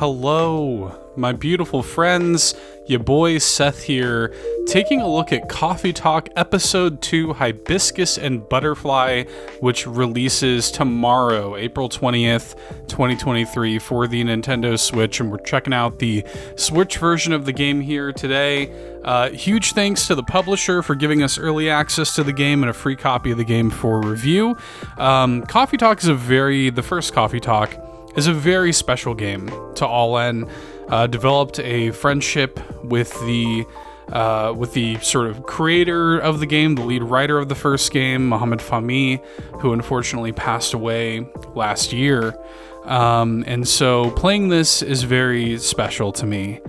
Hello, my beautiful friends. Your boy Seth here, taking a look at Coffee Talk Episode 2 Hibiscus and Butterfly, which releases tomorrow, April 20th, 2023 for the Nintendo Switch, and we're checking out the Switch version of the game here today. Huge thanks to the publisher for giving us early access to the game and a free copy of the game for review. Coffee Talk is the first Coffee Talk is a very special game to All N. Developed a friendship with the sort of creator of the game, the lead writer of the first game, Mohamed Fahmy, who unfortunately passed away last year. And so playing this is very special to me.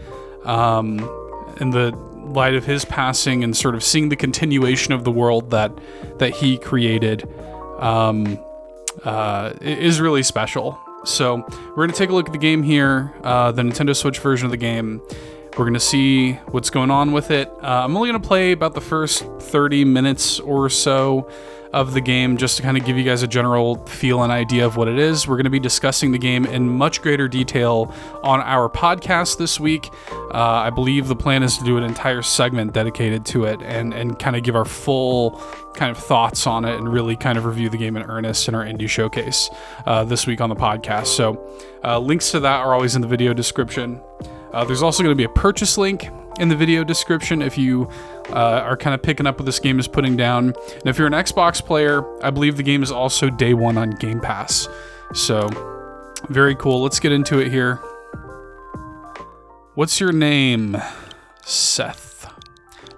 In the light of his passing and sort of seeing the continuation of the world that he created, it is really special. So we're going to take a look at the game here, the Nintendo Switch version of the game. We're going to see what's going on with it. I'm only going to play about the first 30 minutes or so of the game just to kind of give you guys a general feel and idea of what it is. We're going to be discussing the game in much greater detail on our podcast this week. I believe the plan is to do an entire segment dedicated to it and kind of give our full kind of thoughts on it and really kind of review the game in earnest in our indie showcase this week on the podcast. So links to that are always in the video description. There's also going to be a purchase link in the video description if you are kind of picking up what this game is putting down. And if you're an Xbox player, I believe the game is also day one on Game Pass. So, very cool. Let's get into it here. What's your name? Seth.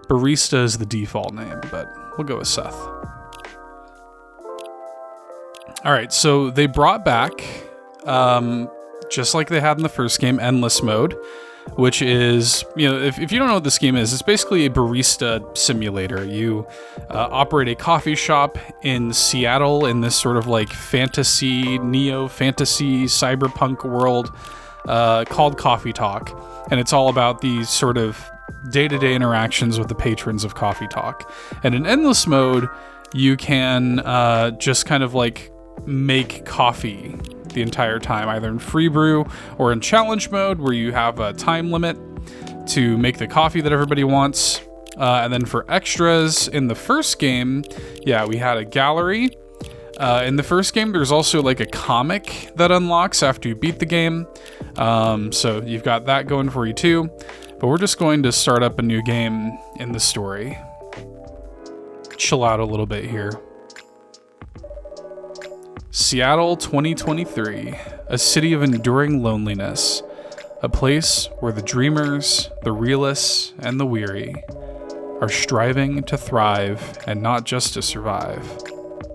Barista is the default name, but we'll go with Seth. Alright, so they brought back, just like they had in the first game, Endless Mode, which is, if you don't know what this game is, it's basically a barista simulator. You operate a coffee shop in Seattle in this sort of like neo-fantasy cyberpunk world called Coffee Talk. And it's all about these sort of day-to-day interactions with the patrons of Coffee Talk. And in Endless Mode, you can just kind of like make coffee the entire time, either in free brew or in challenge mode, where you have a time limit to make the coffee that everybody wants. And then for extras in the first game, we had a gallery. In the first game, there's also like a comic that unlocks after you beat the game. So you've got that going for you too. But we're just going to start up a new game in the story. Chill out a little bit here. Seattle 2023, a city of enduring loneliness, a place where the dreamers, the realists, and the weary are striving to thrive and not just to survive.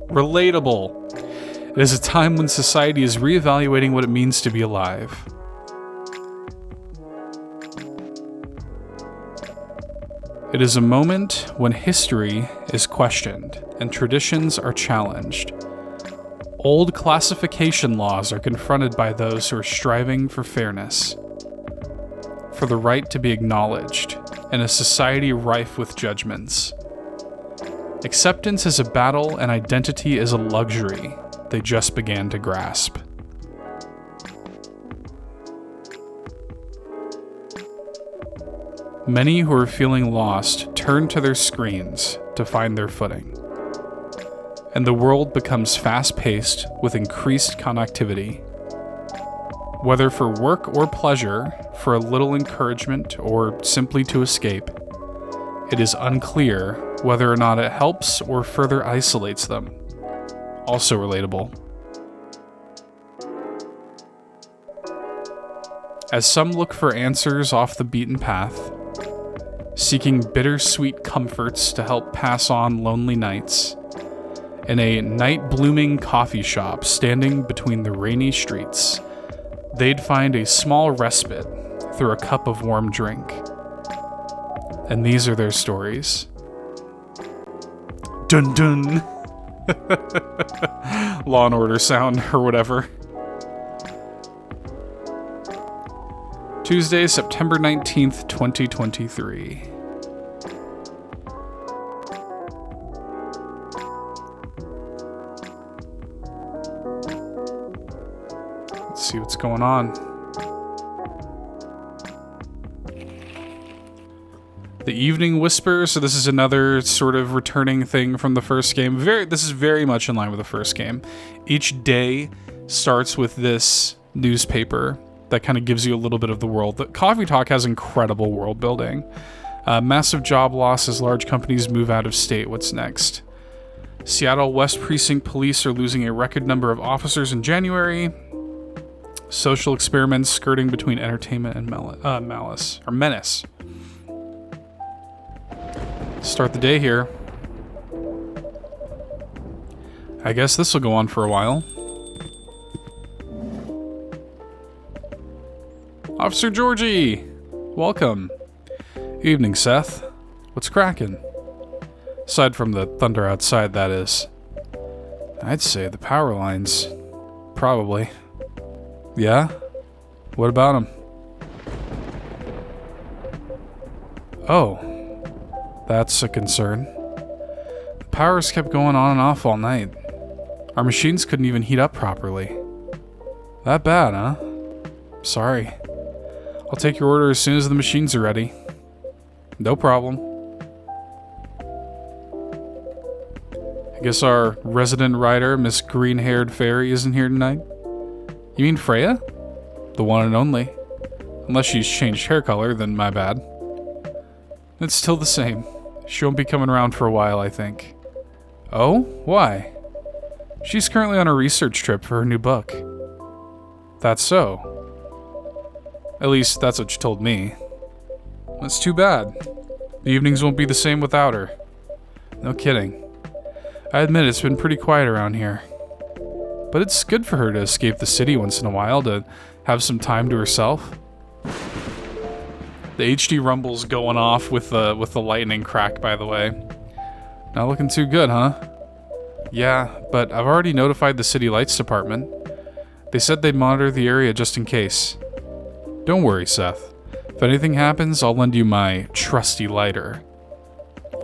Relatable. It is a time when society is reevaluating what it means to be alive. It is a moment when history is questioned and traditions are challenged. Old classification laws are confronted by those who are striving for fairness, for the right to be acknowledged in a society rife with judgments. Acceptance is a battle and identity is a luxury they just began to grasp. Many who are feeling lost turn to their screens to find their footing. And the world becomes fast-paced with increased connectivity. Whether for work or pleasure, for a little encouragement, or simply to escape, it is unclear whether or not it helps or further isolates them. Also relatable. As some look for answers off the beaten path, seeking bittersweet comforts to help pass on lonely nights, in a night-blooming coffee shop standing between the rainy streets, they'd find a small respite through a cup of warm drink. And these are their stories. Dun dun! Law and Order sound, or whatever. Tuesday, September 19th, 2023. Let's see what's going on. The Evening Whisper, so this is another sort of returning thing from the first game. This is very much in line with the first game. Each day starts with this newspaper that kind of gives you a little bit of the world. The Coffee Talk has incredible world building. Massive job loss as large companies move out of state. What's next? Seattle West Precinct Police are losing a record number of officers in January. Social experiments skirting between entertainment and menace. Start the day here. I guess this will go on for a while. Officer Georgie! Welcome. Evening, Seth. What's cracking? Aside from the thunder outside, that is. I'd say the power lines. Probably. Yeah? What about them? Oh. That's a concern. The powers kept going on and off all night. Our machines couldn't even heat up properly. That bad, huh? Sorry. I'll take your order as soon as the machines are ready. No problem. I guess our resident writer, Miss Green-Haired Fairy, isn't here tonight? You mean Freya? The one and only. Unless she's changed hair color, then my bad. It's still the same. She won't be coming around for a while, I think. Oh? Why? She's currently on a research trip for her new book. That's so. At least, that's what she told me. That's too bad. The evenings won't be the same without her. No kidding. I admit it's been pretty quiet around here. But it's good for her to escape the city once in a while, to have some time to herself. The HD rumble's going off with the lightning crack, by the way. Not looking too good, huh? Yeah, but I've already notified the city lights department. They said they'd monitor the area just in case. Don't worry, Seth. If anything happens, I'll lend you my trusty lighter.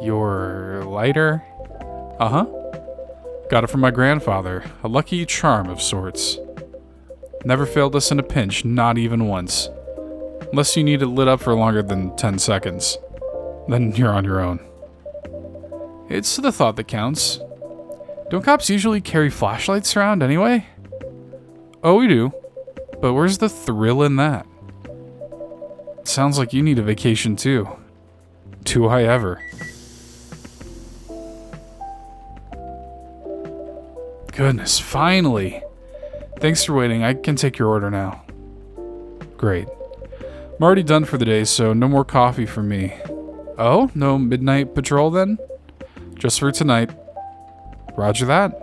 Your lighter? Uh-huh. Got it from my grandfather. A lucky charm of sorts. Never failed us in a pinch, not even once. Unless you need it lit up for longer than 10 seconds. Then you're on your own. It's the thought that counts. Don't cops usually carry flashlights around anyway? Oh, we do. But where's the thrill in that? Sounds like you need a vacation too. Do I ever. Goodness, finally. Thanks for waiting. I can take your order now. Great. I'm already done for the day, so no more coffee for me. Oh, no midnight patrol then? Just for tonight. Roger that.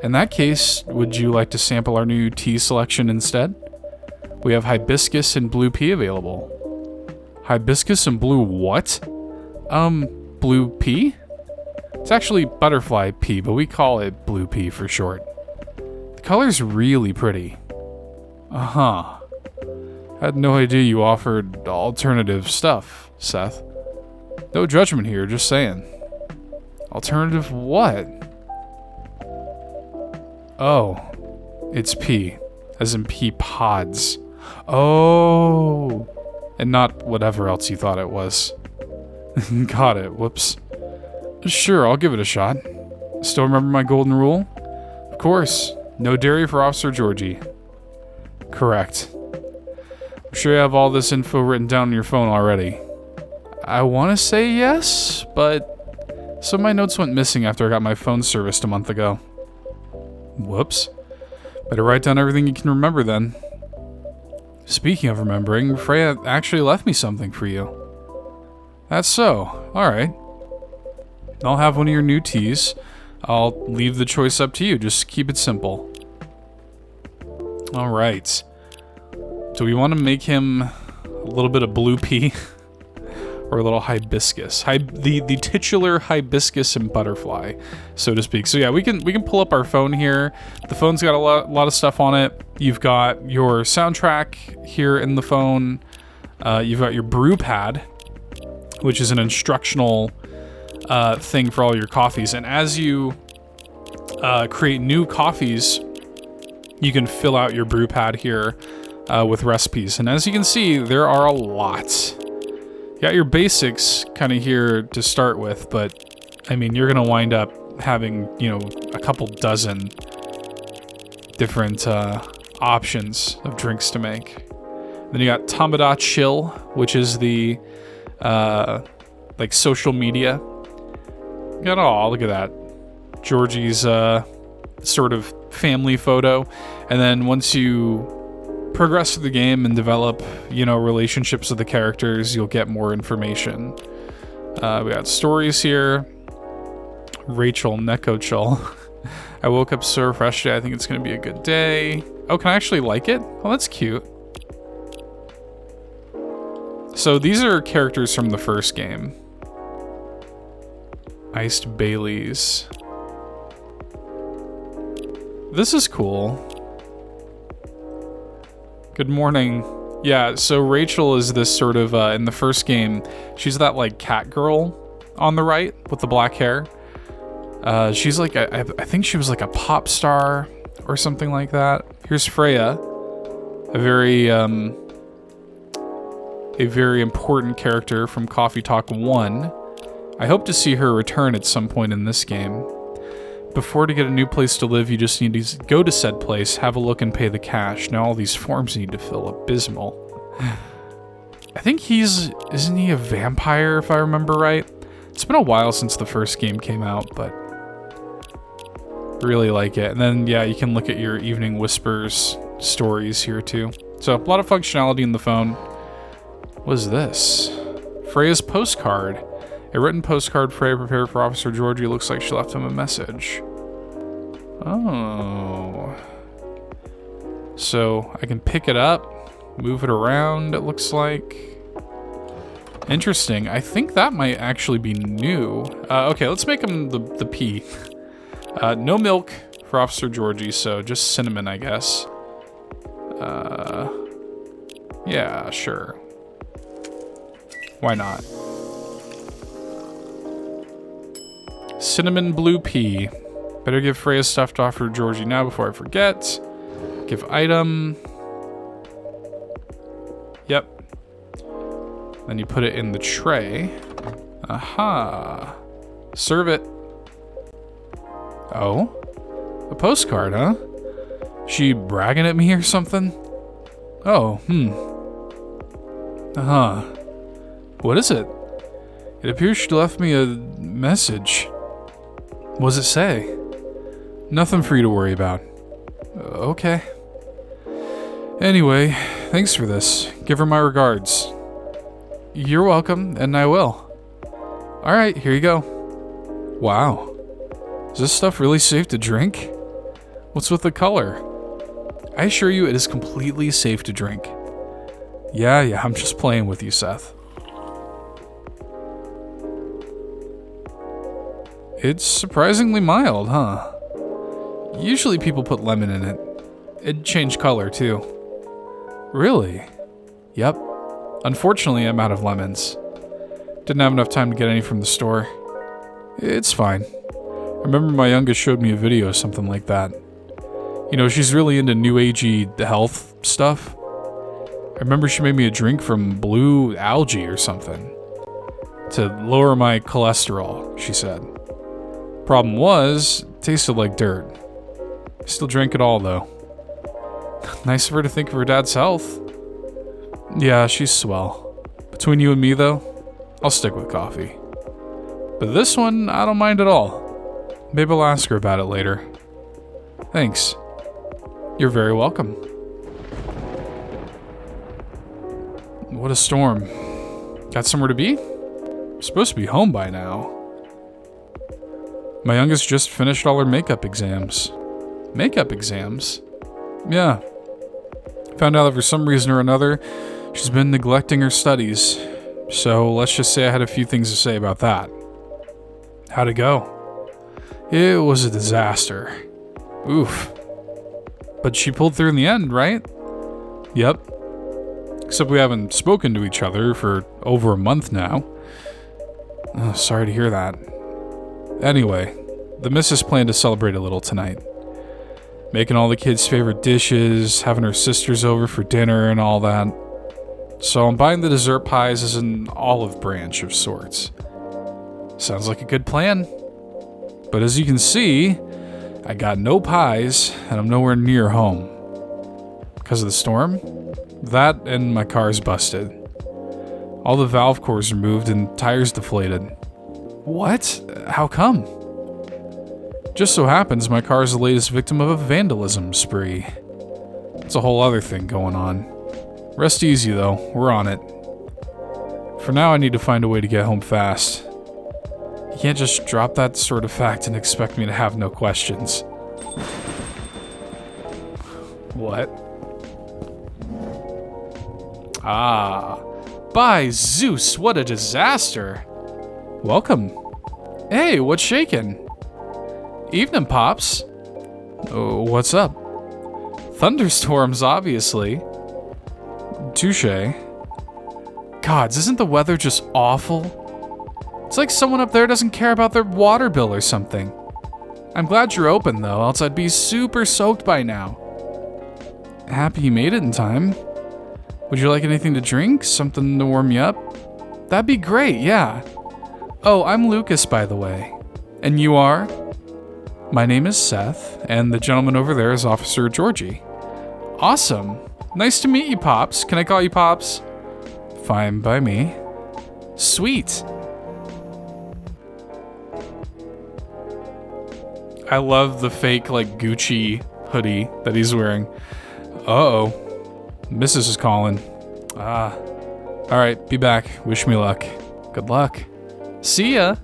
In that case, would you like to sample our new tea selection instead? We have hibiscus and blue pea available. Hibiscus and blue what? Blue pea? It's actually butterfly pea, but we call it blue pea for short. The color's really pretty. Uh-huh. Had no idea you offered alternative stuff, Seth. No judgment here, just saying. Alternative what? Oh, it's pea, as in pea pods. Oh, and not whatever else you thought it was. Got it, whoops. Sure, I'll give it a shot. Still remember my golden rule? Of course, no dairy for Officer Georgie. Correct. I'm sure you have all this info written down on your phone already. I want to say yes, but some of my notes went missing after I got my phone serviced a month ago. Whoops. Better write down everything you can remember then. Speaking of remembering, Freya actually left me something for you. That's so. Alright. I'll have one of your new teas. I'll leave the choice up to you. Just keep it simple. Alright. Do we want to make him a little bit of blue pea? Or a little hibiscus? The titular hibiscus and butterfly, so to speak. So yeah, we can pull up our phone here. The phone's got a lot of stuff on it. You've got your soundtrack here in the phone. You've got your brew pad, which is an instructional thing for all your coffees. And as you create new coffees, you can fill out your brew pad here with recipes. And as you can see, there are a lot. You got your basics kind of here to start with, but I mean, you're going to wind up having, you know, a couple dozen different options of drinks to make. Then you got Tamada Chill, which is the like social media. You got, oh, look at that. Georgie's sort of family photo. And then once you progress through the game and develop, you know, relationships with the characters, you'll get more information. We got stories here. Rachel Nekochel. I woke up so refreshed today. I think it's going to be a good day. Oh, can I actually like it? Oh, that's cute. So these are characters from the first game. Iced Baileys. This is cool. Good morning. Yeah, so Rachel is this sort of, in the first game, she's that, like, cat girl on the right with the black hair. She's like, I think she was like a pop star or something like that. Here's Freya, a very important character from Coffee Talk 1. I hope to see her return at some point in this game. Before to get a new place to live, you just need to go to said place, have a look, and pay the cash. Now all these forms you need to fill. Abysmal. I think isn't he a vampire, if I remember right? It's been a while since the first game came out, but really like it. And then, yeah, you can look at your Evening Whispers stories here, too. So, a lot of functionality in the phone. What is this? Freya's postcard. A written postcard Freya prepared for Officer Georgie. Looks like she left him a message. Oh. So, I can pick it up, move it around, it looks like. Interesting. I think that might actually be new. Okay, let's make him the P. No milk for Officer Georgie, so just cinnamon, I guess. Yeah, sure. Why not? Cinnamon blue pea. Better give Freya stuff to offer Georgie now before I forget. Give item. Yep. Then you put it in the tray. Aha. Serve it. Oh? A postcard, huh? She bragging at me or something? Oh, Uh-huh. What is it? It appears she left me a message. What does it say? Nothing for you to worry about. Okay. Anyway, thanks for this. Give her my regards. You're welcome, and I will. Alright, here you go. Wow. Is this stuff really safe to drink? What's with the color? I assure you it is completely safe to drink. Yeah, I'm just playing with you, Seth. It's surprisingly mild, huh? Usually people put lemon in it. It'd change color, too. Really? Yep. Unfortunately, I'm out of lemons. Didn't have enough time to get any from the store. It's fine. I remember my youngest showed me a video of something like that. You know, she's really into new agey health stuff. I remember she made me a drink from blue algae or something. To lower my cholesterol, she said. Problem was, it tasted like dirt. Still drank it all, though. Nice of her to think of her dad's health. Yeah, she's swell. Between you and me, though, I'll stick with coffee. But this one, I don't mind at all. Maybe I'll ask her about it later. Thanks. You're very welcome. What a storm. Got somewhere to be? I'm supposed to be home by now. My youngest just finished all her makeup exams. Makeup exams? Yeah. Found out that for some reason or another, she's been neglecting her studies. So let's just say I had a few things to say about that. How'd it go? It was a disaster. Oof. But she pulled through in the end, right? Yep. Except we haven't spoken to each other for over a month now. Oh, sorry to hear that. Anyway, the missus planned to celebrate a little tonight. Making all the kids' favorite dishes, having her sisters over for dinner and all that. So I'm buying the dessert pies as an olive branch of sorts. Sounds like a good plan. But as you can see, I got no pies, and I'm nowhere near home. Because of the storm? That and my car's busted. All the valve cores removed and tires deflated. What? How come? Just so happens my car is the latest victim of a vandalism spree. It's a whole other thing going on. Rest easy though, we're on it. For now I need to find a way to get home fast. You can't just drop that sort of fact and expect me to have no questions. What? Ah. By Zeus, what a disaster. Welcome. Hey, what's shaking? Evening, Pops. Oh, what's up? Thunderstorms, obviously. Touché. Gods, isn't the weather just awful? It's like someone up there doesn't care about their water bill or something. I'm glad you're open, though, else I'd be super soaked by now. Happy you made it in time. Would you like anything to drink? Something to warm you up? That'd be great, yeah. Oh, I'm Lucas, by the way. And you are? My name is Seth, and the gentleman over there is Officer Georgie. Awesome. Nice to meet you, Pops. Can I call you Pops? Fine by me. Sweet. I love the fake, like, Gucci hoodie that he's wearing. Uh-oh. Mrs. is calling. Ah. Alright, be back. Wish me luck. Good luck. See ya!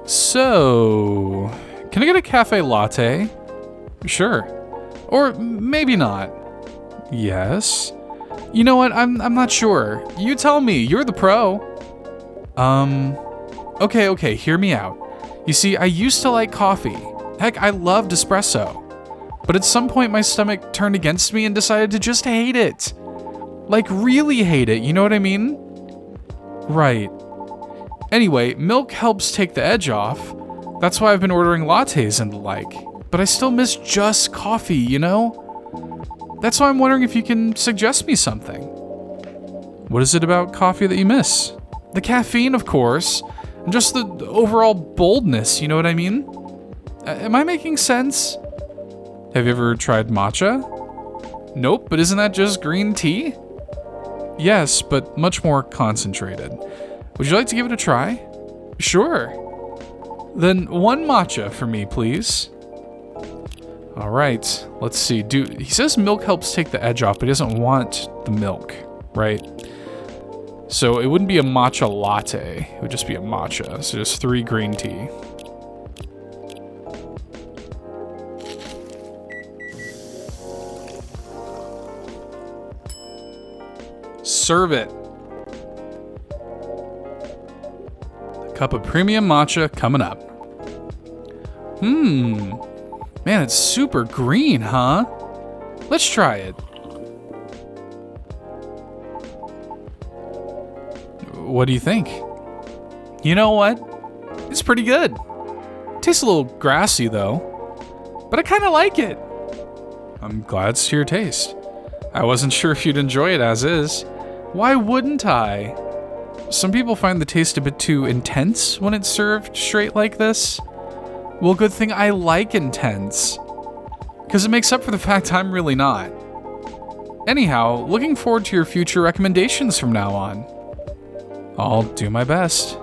So, can I get a cafe latte? Sure. Or maybe not. Yes? You know what? I'm not sure. You tell me. You're the pro. Okay, hear me out. You see, I used to like coffee. Heck, I loved espresso. But at some point my stomach turned against me and decided to just hate it. Like really hate it, you know what I mean? Right. Anyway, milk helps take the edge off. That's why I've been ordering lattes and the like. But I still miss just coffee, you know? That's why I'm wondering if you can suggest me something. What is it about coffee that you miss? The caffeine, of course. And just the overall boldness, you know what I mean? Am I making sense? Have you ever tried matcha? Nope, but isn't that just green tea? Yes, but much more concentrated. Would you like to give it a try? Sure. Then one matcha for me, please. All right, let's see. He says milk helps take the edge off, but he doesn't want the milk, right? So it wouldn't be a matcha latte. It would just be a matcha. So just 3 green tea. Serve it. A cup of premium matcha coming up. Man, it's super green, huh? Let's try it. What do you think? You know what? It's pretty good. Tastes a little grassy though, but I kind of like it. I'm glad it's to your taste. I wasn't sure if you'd enjoy it as is. Why wouldn't I? Some people find the taste a bit too intense when it's served straight like this. Well, good thing I like intense, because it makes up for the fact I'm really not. Anyhow, looking forward to your future recommendations from now on. I'll do my best.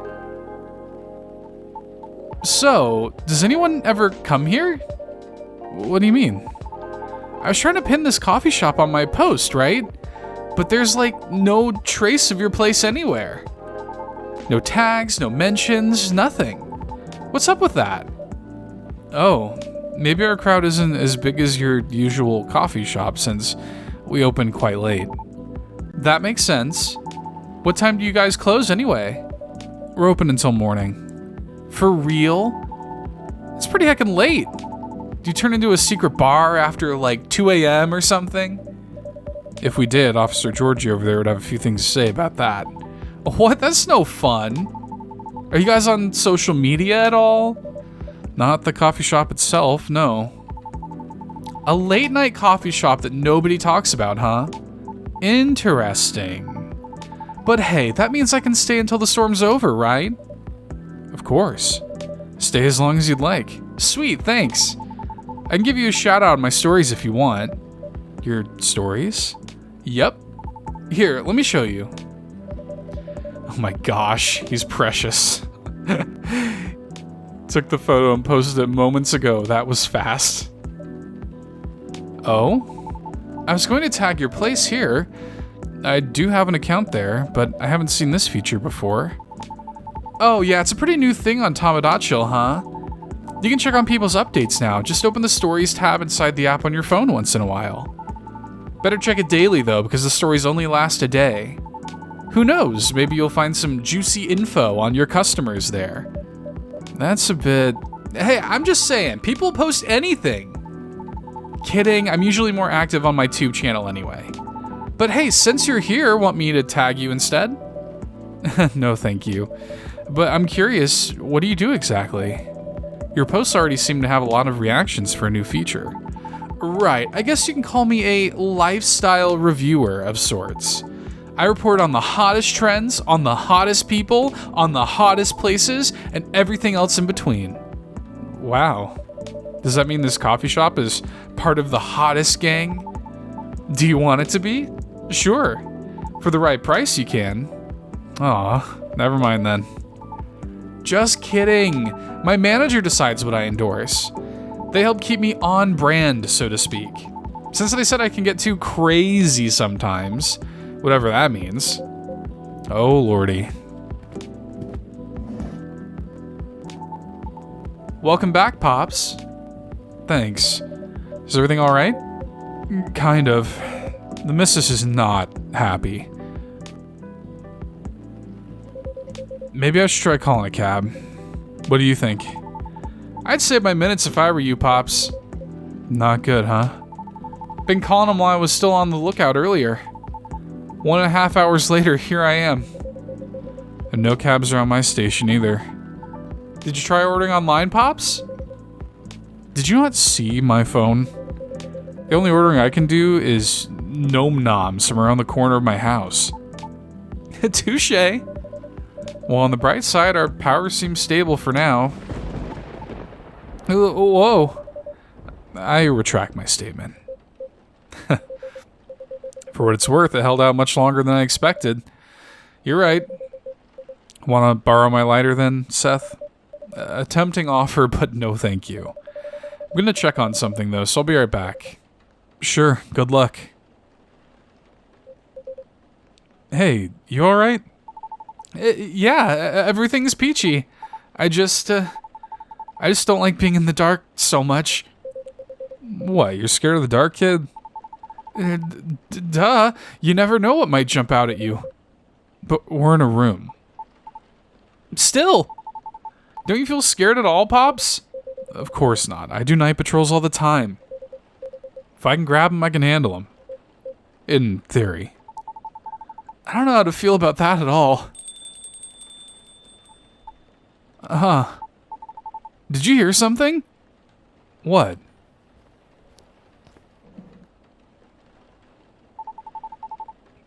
So, does anyone ever come here? What do you mean? I was trying to pin this coffee shop on my post, right? But there's like no trace of your place anywhere. No tags, no mentions, nothing. What's up with that? Oh, maybe our crowd isn't as big as your usual coffee shop since we open quite late. That makes sense. What time do you guys close anyway? We're open until morning. For real? It's pretty heckin' late. Do you turn into a secret bar after like 2 a.m. or something? If we did, Officer Georgie over there would have a few things to say about that. What? That's no fun. Are you guys on social media at all? Not the coffee shop itself, no. A late night coffee shop that nobody talks about, huh? Interesting. But hey, that means I can stay until the storm's over, right? Of course. Stay as long as you'd like. Sweet, thanks. I can give you a shout out on my stories if you want. Your stories? Yep. Here, let me show you. Oh my gosh, he's precious. Took the photo and posted it moments ago. That was fast. Oh? I was going to tag your place here. I do have an account there, but I haven't seen this feature before. Oh yeah, it's a pretty new thing on Tamagotchi, huh? You can check on people's updates now. Just open the Stories tab inside the app on your phone once in a while. Better check it daily though, because the stories only last a day. Who knows, maybe you'll find some juicy info on your customers there. That's a bit... Hey, I'm just saying, people post anything. Kidding, I'm usually more active on my tube channel anyway. But hey, since you're here, want me to tag you instead? No, thank you. But I'm curious, what do you do exactly? Your posts already seem to have a lot of reactions for a new feature. Right, I guess you can call me a lifestyle reviewer of sorts. I report on the hottest trends, on the hottest people, on the hottest places, and everything else in between. Wow. Does that mean this coffee shop is part of the hottest gang? Do you want it to be? Sure. For the right price, you can. Aw, never mind then. Just kidding. My manager decides what I endorse. They help keep me on brand, so to speak. Since they said I can get too crazy sometimes, whatever that means. Oh lordy. Welcome back, Pops. Thanks. Is everything alright? Kind of. The missus is not happy. Maybe I should try calling a cab. What do you think? I'd save my minutes if I were you, Pops. Not good, huh? Been calling him while I was still on the lookout earlier. 1.5 hours later, here I am. And no cabs around my station either. Did you try ordering online, Pops? Did you not see my phone? The only ordering I can do is Nom Noms from around the corner of my house. Touché. Well, on the bright side, our power seems stable for now. Whoa. I retract my statement. For what it's worth, it held out much longer than I expected. You're right. Want to borrow my lighter then, Seth? A tempting offer, but no thank you. I'm gonna check on something though, so I'll be right back. Sure, good luck. Hey, you alright? Yeah, everything's peachy. I just don't like being in the dark so much. What, you're scared of the dark, kid? Duh, you never know what might jump out at you. But we're in a room. Still! Don't you feel scared at all, Pops? Of course not. I do night patrols all the time. If I can grab them, I can handle them. In theory. I don't know how to feel about that at all. Did you hear something? What?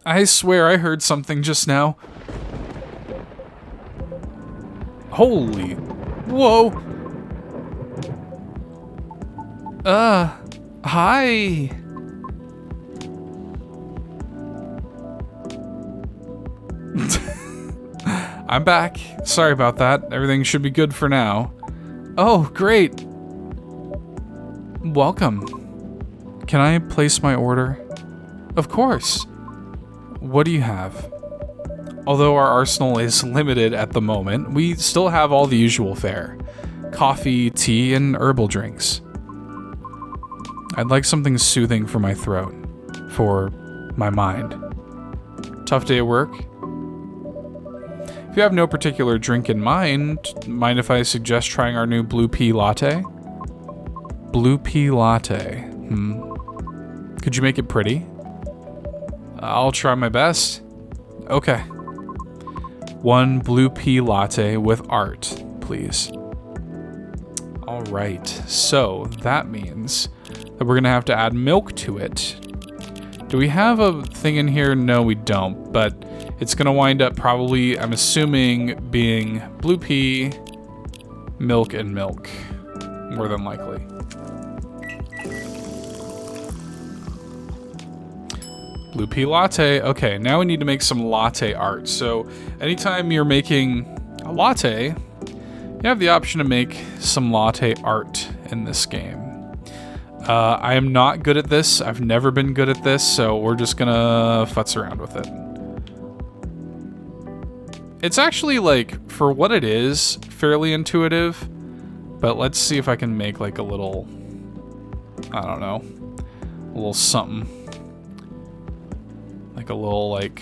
I swear I heard something just now. Holy... Whoa! Hi! I'm back. Sorry about that. Everything should be good for now. Oh, great! Welcome. Can I place my order? Of course. What do you have? Although our arsenal is limited at the moment, we still have all the usual fare. Coffee, tea, and herbal drinks. I'd like something soothing for my throat. For my mind. Tough day at work? If you have no particular drink in mind if I suggest trying our new blue pea latte? Blue pea latte. Could you make it pretty? I'll try my best. Okay. 1 blue pea latte with art, please. Alright, so that means that that we're gonna have to add milk to it. Do we have a thing in here? No, we don't, but it's gonna wind up probably, I'm assuming, being blue pea, milk, and milk, more than likely. Blue pea latte. Okay, now we need to make some latte art. So anytime you're making a latte, you have the option to make some latte art in this game. I am not good at this. I've never been good at this, so we're just gonna futz around with it. It's actually, like, for what it is, fairly intuitive, but let's see if I can make, like, a little, I don't know, a little something. Like a little, like...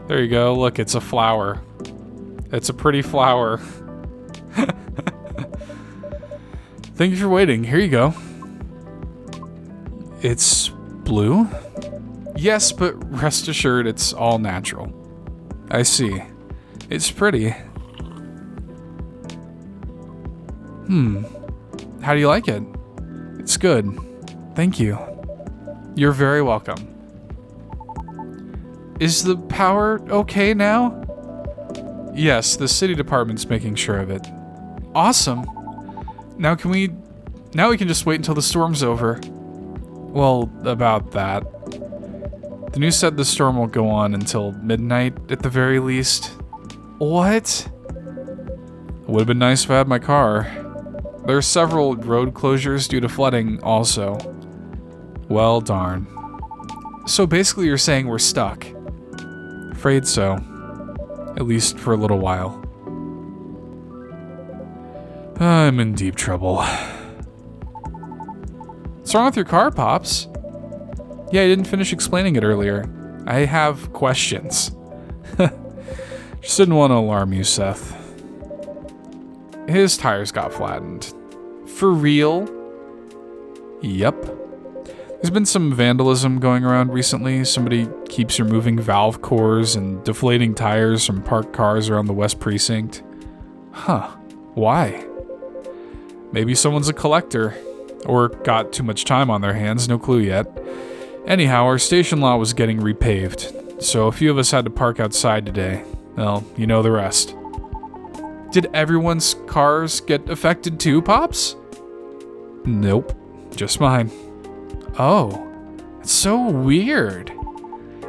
There you go. Look, it's a flower. It's a pretty flower. Thank you for waiting. Here you go. It's blue? Yes, but rest assured it's all natural. I see. It's pretty. How do you like it? It's good. Thank you. You're very welcome. Is the power okay now? Yes, the city department's making sure of it. Awesome. Now we can just wait until the storm's over. Well, about that. The news said the storm won't go on until midnight at the very least. What? It would have been nice if I had my car. There are several road closures due to flooding also. Well, darn. So basically you're saying we're stuck. Afraid so. At least for a little while. I'm in deep trouble. What's wrong with your car, Pops? Yeah, I didn't finish explaining it earlier. I have questions. Just didn't want to alarm you, Seth. His tires got flattened. For real? Yep. There's been some vandalism going around recently. Somebody keeps removing valve cores and deflating tires from parked cars around the West Precinct. Huh. Why? Maybe someone's a collector. Or got too much time on their hands, no clue yet. Anyhow, our station lot was getting repaved, so a few of us had to park outside today. Well, you know the rest. Did everyone's cars get affected too, Pops? Nope. Just mine. Oh, it's so weird.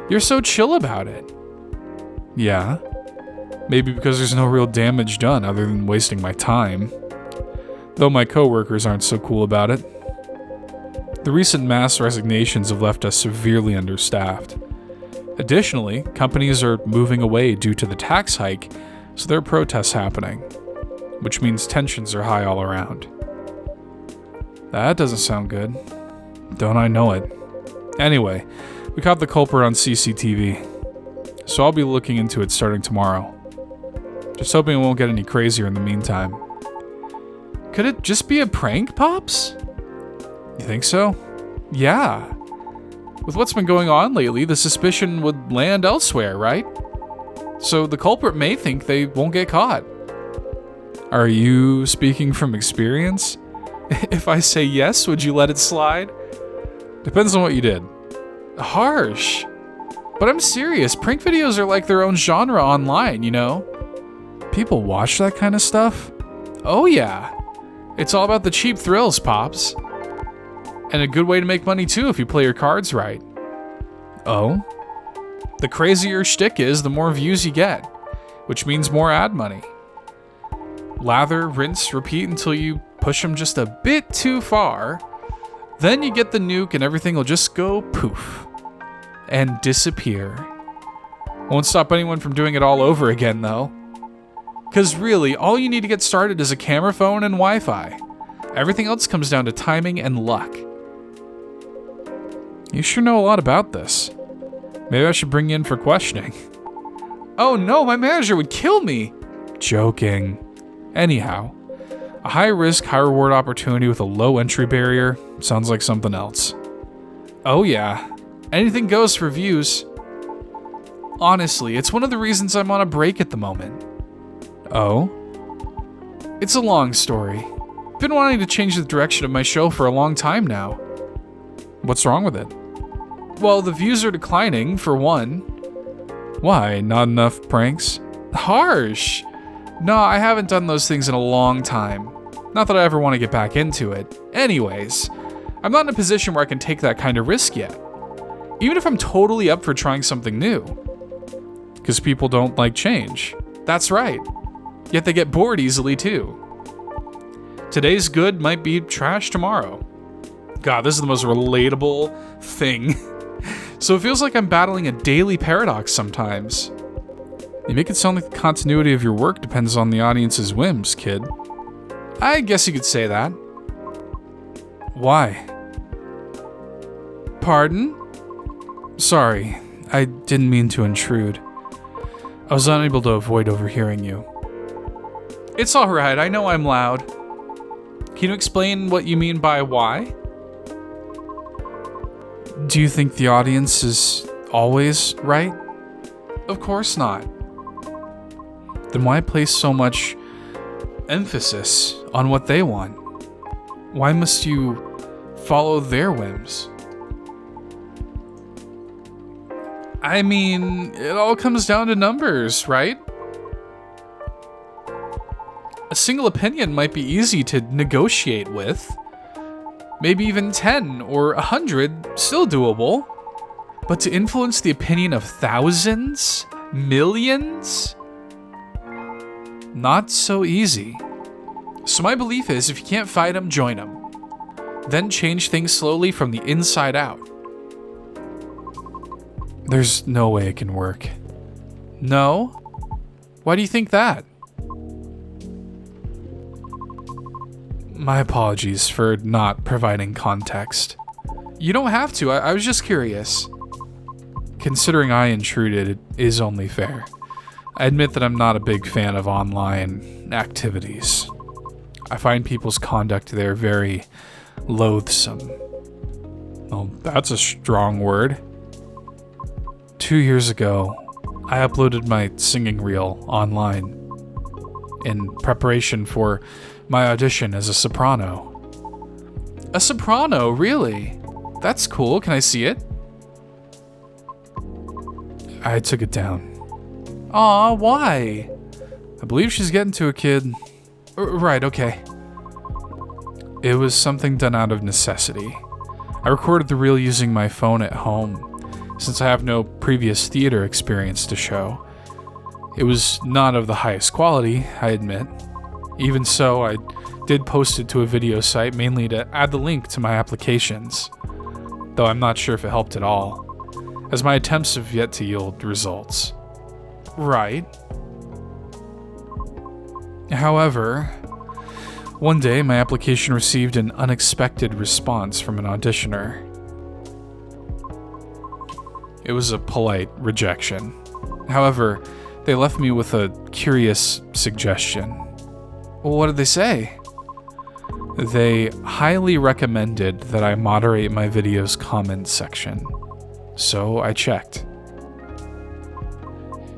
You're so chill about it. Yeah. Maybe because there's no real damage done other than wasting my time. Though my coworkers aren't so cool about it. The recent mass resignations have left us severely understaffed. Additionally, companies are moving away due to the tax hike, so there are protests happening, which means tensions are high all around. That doesn't sound good. Don't I know it? Anyway, we caught the culprit on CCTV, so I'll be looking into it starting tomorrow. Just hoping it won't get any crazier in the meantime. Could it just be a prank, Pops? You think so? Yeah. With what's been going on lately, the suspicion would land elsewhere, right? So the culprit may think they won't get caught. Are you speaking from experience? If I say yes, would you let it slide? Depends on what you did. Harsh. But I'm serious, prank videos are like their own genre online, you know? People watch that kind of stuff? Oh yeah. It's all about the cheap thrills, Pops. And a good way to make money too if you play your cards right. Oh? The crazier your shtick is, the more views you get, which means more ad money. Lather, rinse, repeat until you push them just a bit too far. Then you get the nuke and everything will just go poof. And disappear. Won't stop anyone from doing it all over again though. Cause really, all you need to get started is a camera phone and Wi-Fi. Everything else comes down to timing and luck. You sure know a lot about this. Maybe I should bring you in for questioning. Oh no, my manager would kill me! Joking. Anyhow, a high-risk, high-reward opportunity with a low entry barrier sounds like something else. Oh yeah, anything goes for views. Honestly, it's one of the reasons I'm on a break at the moment. Oh? It's a long story. been wanting to change the direction of my show for a long time now. What's wrong with it? Well, the views are declining, for one. Why? Not enough pranks? Harsh! No, I haven't done those things in a long time. Not that I ever want to get back into it. Anyways, I'm not in a position where I can take that kind of risk yet. Even if I'm totally up for trying something new. Because people don't like change. That's right. Yet they get bored easily too. Today's good might be trash tomorrow. God, this is the most relatable thing. So it feels like I'm battling a daily paradox sometimes. You make it sound like the continuity of your work depends on the audience's whims, kid. I guess you could say that. Why? Pardon? Sorry, I didn't mean to intrude. I was unable to avoid overhearing you. It's alright, I know I'm loud. Can you explain what you mean by why? Do you think the audience is always right? Of course not. Then why place so much emphasis on what they want? Why must you follow their whims? I mean, it all comes down to numbers, right? A single opinion might be easy to negotiate with. Maybe even 10 or 100, still doable. But to influence the opinion of thousands? Millions? Not so easy. So my belief is if you can't fight them, join them. Then change things slowly from the inside out. There's no way it can work. No? Why do you think that? My apologies for not providing context. You don't have to, I was just curious. Considering I intruded, it is only fair. I admit that I'm not a big fan of online activities. I find people's conduct there very loathsome. Well, that's a strong word. 2 years ago, I uploaded my singing reel online in preparation for my audition as a soprano. A soprano, really? That's cool, can I see it? I took it down. Aw, why? I believe she's getting to a kid. Right, okay. It was something done out of necessity. I recorded the reel using my phone at home, since I have no previous theater experience to show. It was not of the highest quality, I admit. Even so, I did post it to a video site mainly to add the link to my applications, though I'm not sure if it helped at all, as my attempts have yet to yield results. Right. However, one day my application received an unexpected response from an auditioner. It was a polite rejection. However, they left me with a curious suggestion. Well, what did they say? They highly recommended that I moderate my video's comment section. So I checked.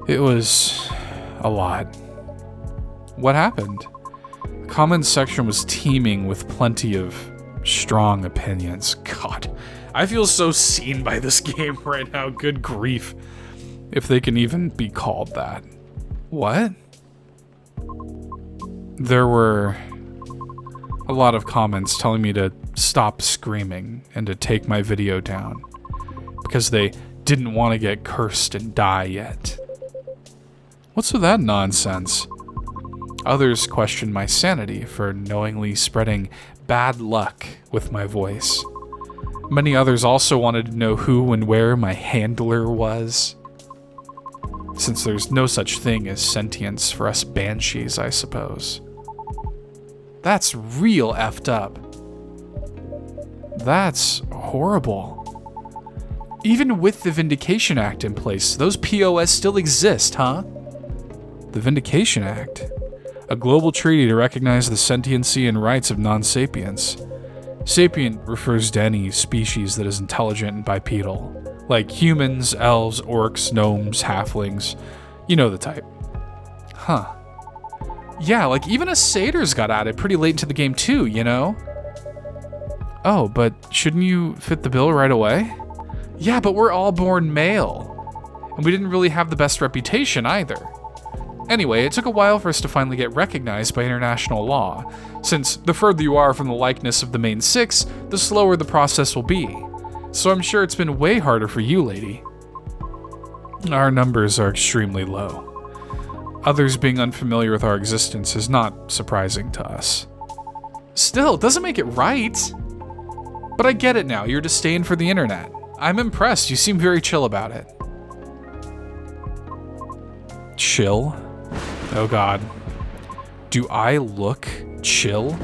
It was a lot. What happened? The comment section was teeming with plenty of strong opinions. God, I feel so seen by this game right now. Good grief. If they can even be called that. What? There were a lot of comments telling me to stop screaming and to take my video down because they didn't want to get cursed and die yet. What's with that nonsense? Others questioned my sanity for knowingly spreading bad luck with my voice. Many others also wanted to know who and where my handler was. Since there's no such thing as sentience for us banshees, I suppose. That's real effed up. That's horrible. Even with the Vindication Act in place, those POS still exist, huh? The Vindication Act? A global treaty to recognize the sentiency and rights of non-sapients. Sapient refers to any species that is intelligent and bipedal, like humans, elves, orcs, gnomes, halflings. You know the type. Huh. Yeah, like even a satyr's got at it pretty late into the game too, you know? Oh, but shouldn't you fit the bill right away? Yeah, but we're all born male. And we didn't really have the best reputation either. Anyway, it took a while for us to finally get recognized by international law, since the further you are from the likeness of the main six, the slower the process will be. So I'm sure it's been way harder for you, lady. Our numbers are extremely low. Others being unfamiliar with our existence is not surprising to us. Still, it doesn't make it right. But I get it now, your disdain for the internet. I'm impressed, you seem very chill about it. Chill? Oh god. Do I look chill?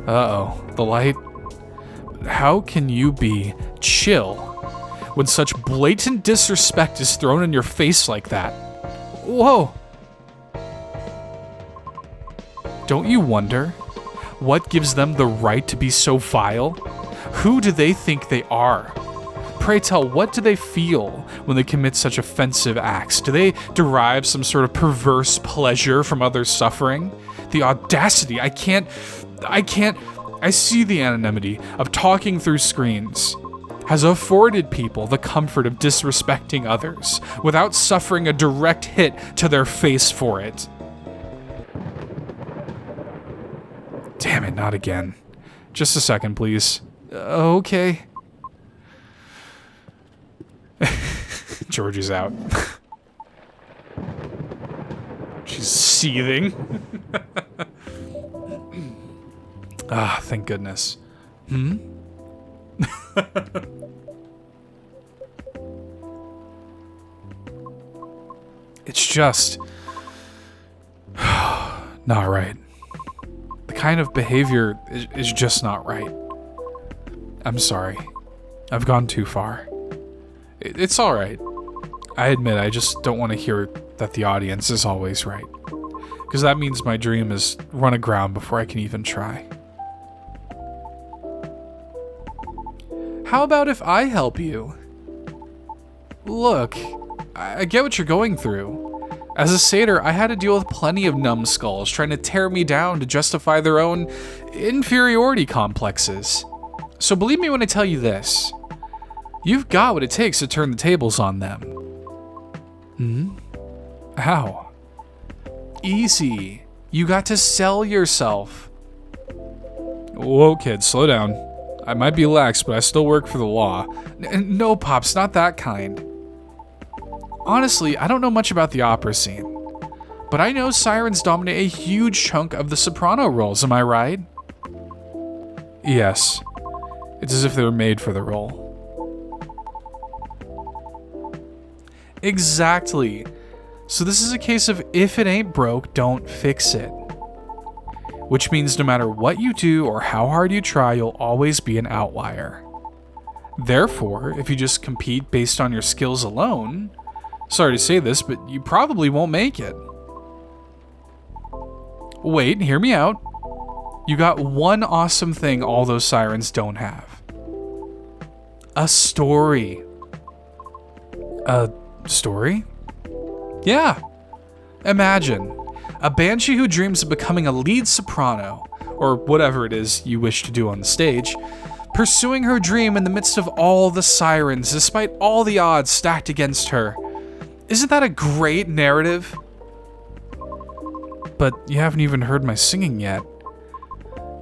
Uh-oh, the light. How can you be chill when such blatant disrespect is thrown in your face like that? Whoa! Don't you wonder what gives them the right to be so vile? Who do they think they are? Pray tell, what do they feel when they commit such offensive acts? Do they derive some sort of perverse pleasure from others' suffering? The audacity, I see the anonymity of talking through screens has afforded people the comfort of disrespecting others without suffering a direct hit to their face for it. Damn it, not again. Just a second, please. Okay. Georgie's out. She's seething. Ah, thank goodness. It's just not right. The kind of behavior is just not right. I'm sorry. I've gone too far. It's all right. I admit I just don't want to hear that the audience is always right. Because that means my dream is run aground before I can even try. How about if I help you? Look, I get what you're going through. As a satyr, I had to deal with plenty of numbskulls trying to tear me down to justify their own inferiority complexes. So believe me when I tell you this. You've got what it takes to turn the tables on them. How? Easy. You got to sell yourself. Whoa, kid, slow down. I might be lax, but I still work for the law. No, Pops, not that kind. Honestly, I don't know much about the opera scene. But I know sirens dominate a huge chunk of the soprano roles, am I right? Yes. It's as if they were made for the role. Exactly. So this is a case of if it ain't broke, don't fix it. Which means no matter what you do or how hard you try, you'll always be an outlier. Therefore, if you just compete based on your skills alone, sorry to say this, but you probably won't make it. Wait, hear me out. You got one awesome thing all those sirens don't have. A story. A story? Yeah. Imagine a banshee who dreams of becoming a lead soprano, or whatever it is you wish to do on the stage, pursuing her dream in the midst of all the sirens, despite all the odds stacked against her. Isn't that a great narrative? But you haven't even heard my singing yet.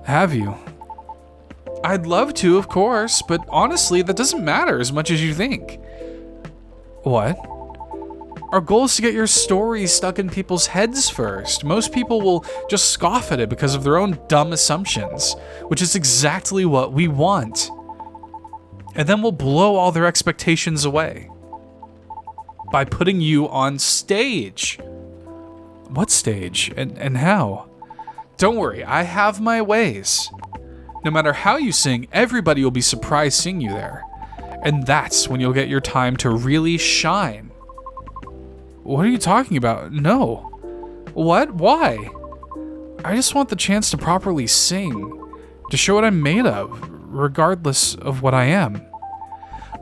Have you? I'd love to, of course, but honestly, that doesn't matter as much as you think. What? Our goal is to get your story stuck in people's heads first. Most people will just scoff at it because of their own dumb assumptions, which is exactly what we want. And then we'll blow all their expectations away by putting you on stage. What stage? And how? Don't worry, I have my ways. No matter how you sing, everybody will be surprised seeing you there. And that's when you'll get your time to really shine. What are you talking about? No. What? Why? I just want the chance to properly sing, to show what I'm made of, regardless of what I am.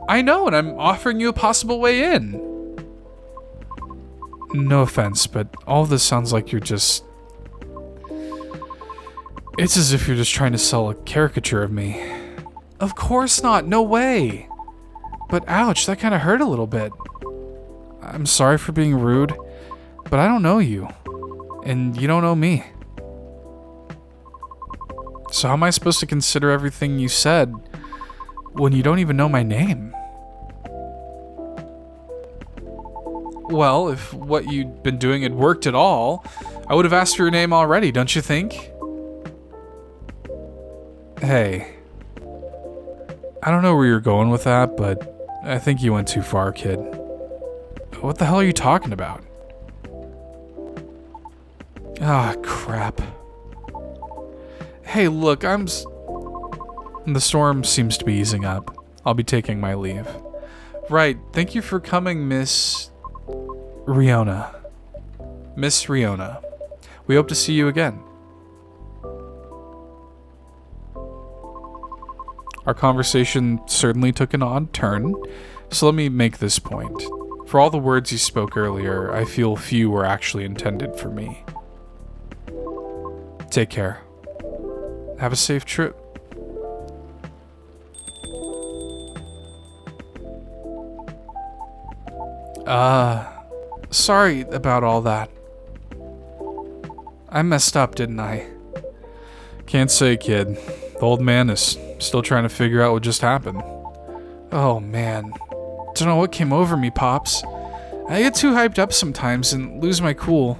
I know, and I'm offering you a possible way in. No offense, but all of this sounds like you're just... It's as if you're just trying to sell a caricature of me. Of course not, no way! But ouch, that kind of hurt a little bit. I'm sorry for being rude, but I don't know you. And you don't know me. So how am I supposed to consider everything you said when you don't even know my name? Well, if what you'd been doing had worked at all, I would have asked for your name already, don't you think? Hey. I don't know where you're going with that, but I think you went too far, kid. What the hell are you talking about? Ah, crap. Hey, look, The storm seems to be easing up. I'll be taking my leave. Right, thank you for coming, Miss... Riona. Miss Riona. We hope to see you again. Our conversation certainly took an odd turn, so let me make this point. For all the words you spoke earlier, I feel few were actually intended for me. Take care. Have a safe trip. Sorry about all that. I messed up, didn't I? Can't say, kid. The old man is still trying to figure out what just happened. Oh, man. Don't know what came over me, Pops. I get too hyped up sometimes and lose my cool.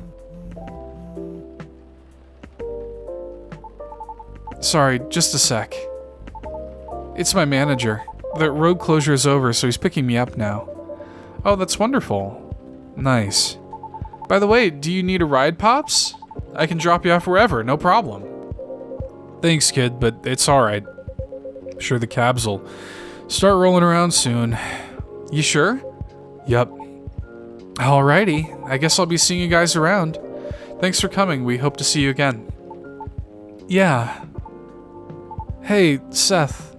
Sorry, just a sec. It's my manager. The road closure is over, so he's picking me up now. Oh, that's wonderful. Nice. By the way, do you need a ride, Pops? I can drop you off wherever, no problem. Thanks, kid, but it's alright. Sure the cabs will start rolling around soon. You sure? Yup. Alrighty, I guess I'll be seeing you guys around. Thanks for coming, we hope to see you again. Yeah. Hey, Seth.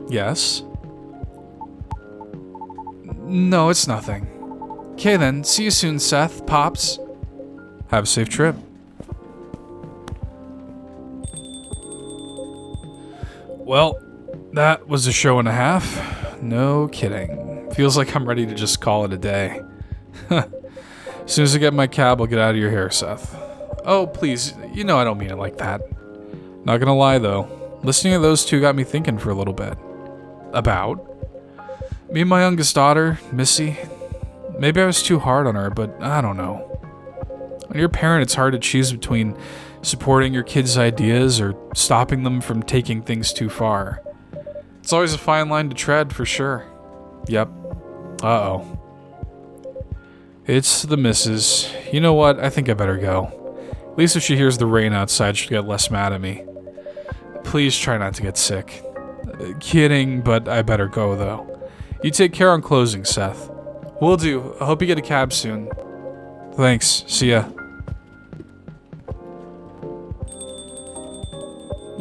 Yes? No, it's nothing. Okay then, see you soon, Seth, Pops. Have a safe trip. Well, that was a show and a half. No kidding. Feels like I'm ready to just call it a day. As soon as I get my cab, I'll get out of your hair, Seth. Oh, please, you know I don't mean it like that. Not gonna lie, though. Listening to those two got me thinking for a little bit. About? Me and my youngest daughter, Missy. Maybe I was too hard on her, but I don't know. When you're a parent, it's hard to choose between supporting your kids' ideas or stopping them from taking things too far. It's always a fine line to tread, for sure. Yep. Uh-oh. It's the missus. You know what? I think I better go. At least if she hears the rain outside, she'll get less mad at me. Please try not to get sick. Kidding, but I better go, though. You take care on closing, Seth. Will do. I hope you get a cab soon. Thanks. See ya.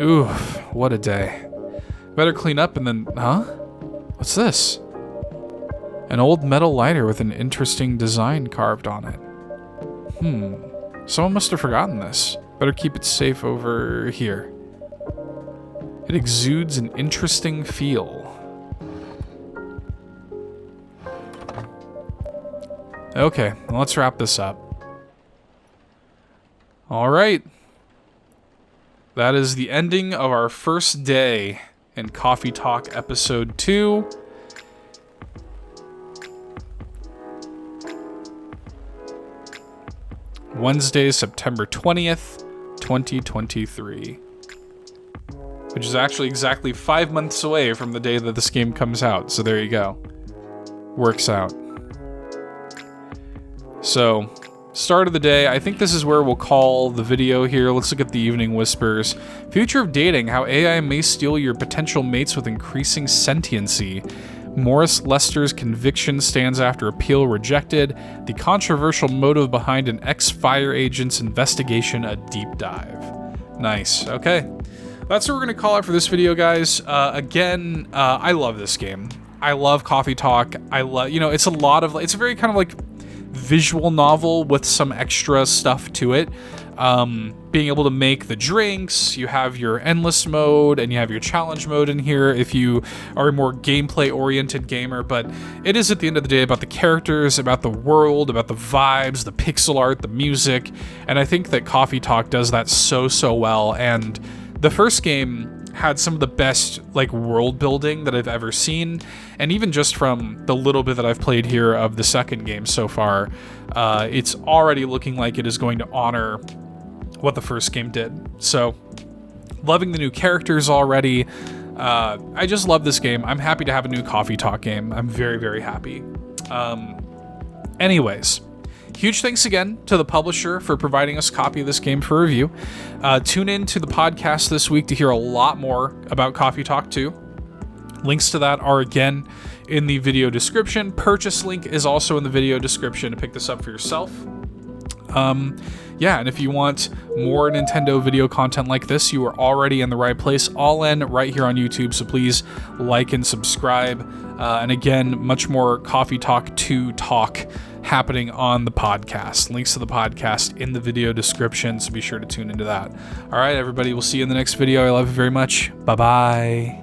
Oof, what a day. Better clean up and then... Huh? What's this? An old metal lighter with an interesting design carved on it. Someone must have forgotten this. Better keep it safe over here. It exudes an interesting feel. Okay, well, let's wrap this up. Alright. That is the ending of our first day in Coffee Talk Episode 2. Wednesday, September 20th, 2023. Which is actually exactly 5 months away from the day that this game comes out, so there you go. Works out. So, start of the day, I think this is where we'll call the video here. Let's look at the Evening Whispers. Future of dating, how AI may steal your potential mates with increasing sentiency. Morris Lester's conviction stands after appeal rejected. The controversial motive behind an ex-fire agent's investigation, a deep dive. Nice, okay. That's what we're going to call it for this video, guys. Again, I love this game. I love Coffee Talk. I love, it's a lot of, it's a very kind of like visual novel with some extra stuff to it. Being able to make the drinks, you have your endless mode, and you have your challenge mode in here if you are a more gameplay-oriented gamer, but it is at the end of the day about the characters, about the world, about the vibes, the pixel art, the music, and I think that Coffee Talk does that so well, and the first game had some of the best world building that I've ever seen, and even just from the little bit that I've played here of the second game so far, it's already looking like it is going to honor what the first game did. So, loving the new characters already. I just love this game. I'm happy to have a new Coffee Talk game. I'm very happy. Anyways, huge thanks again to the publisher for providing us a copy of this game for review. Tune in to the podcast this week to hear a lot more about Coffee Talk 2. Links to that are again in the video description. Purchase link is also in the video description to pick this up for yourself. And if you want more Nintendo video content like this, you are already in the right place, all in right here on YouTube, so please like and subscribe. And again, much more Coffee Talk 2 talk happening on the podcast. Links to the podcast in the video description, so be sure to tune into that. All right, everybody, we'll see you in the next video. I love you very much. Bye-bye.